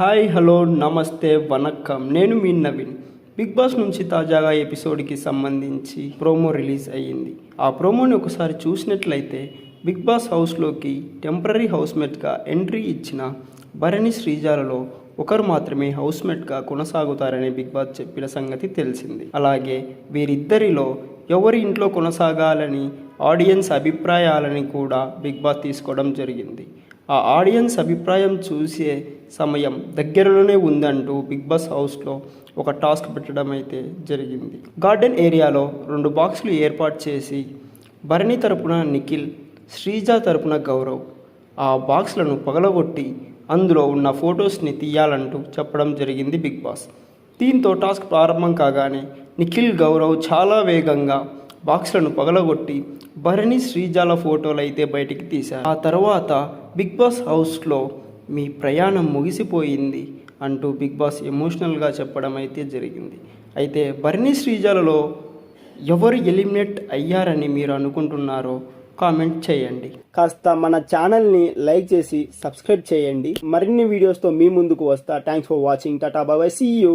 Hi hello నమస్తే వనక్కం, నేను మీ Naveen. Big boss నుంచి తాజాగా ఎపిసోడ్కి సంబంధించి ప్రోమో రిలీజ్ అయ్యింది. ఆ ప్రోమోని ఒకసారి చూసినట్లయితే బిగ్ బాస్ హౌస్లోకి టెంపరీ హౌస్మేట్గా ఎంట్రీ ఇచ్చిన భరణి శ్రీజాలలో ఒకరు మాత్రమే హౌస్మేట్గా కొనసాగుతారని బిగ్ బాస్ చెప్పిన సంగతి తెలిసింది. అలాగే వీరిద్దరిలో ఎవరి ఇంట్లో కొనసాగాలని ఆడియన్స్ అభిప్రాయాలని కూడా బిగ్ బాస్ తీసుకోవడం జరిగింది. ఆ ఆడియన్స్ అభిప్రాయం చూసే సమయం దగ్గరలోనే ఉందంటూ బిగ్ బాస్ హౌస్లో ఒక టాస్క్ పెట్టడం అయితే జరిగింది. గార్డెన్ ఏరియాలో 2 బాక్సులు ఏర్పాటు చేసి భరణి తరపున నిఖిల్, శ్రీజ తరపున గౌరవ్ ఆ బాక్స్లను పగలగొట్టి అందులో ఉన్న ఫొటోస్ని తీయాలంటూ చెప్పడం జరిగింది బిగ్ బాస్. దీంతో టాస్క్ ప్రారంభం కాగానే నిఖిల్, గౌరవ్ చాలా వేగంగా బాక్స్లను పగలగొట్టి భరణి శ్రీజాల ఫోటోలు అయితే బయటికి తీశారు. ఆ తర్వాత బిగ్ బాస్ హౌస్లో మీ ప్రయాణం ముగిసిపోయింది అంటూ బిగ్ బాస్ ఎమోషనల్గా చెప్పడం అయితే జరిగింది. అయితే భరణి శ్రీజాలలో ఎవరు ఎలిమినేట్ అయ్యారని మీరు అనుకుంటున్నారో కామెంట్ చేయండి. కాస్త మన ఛానల్ని లైక్ చేసి సబ్స్క్రైబ్ చేయండి. మరిన్ని వీడియోస్తో మీ ముందుకు వస్తా. Thanks for watching. Tata bye, see you.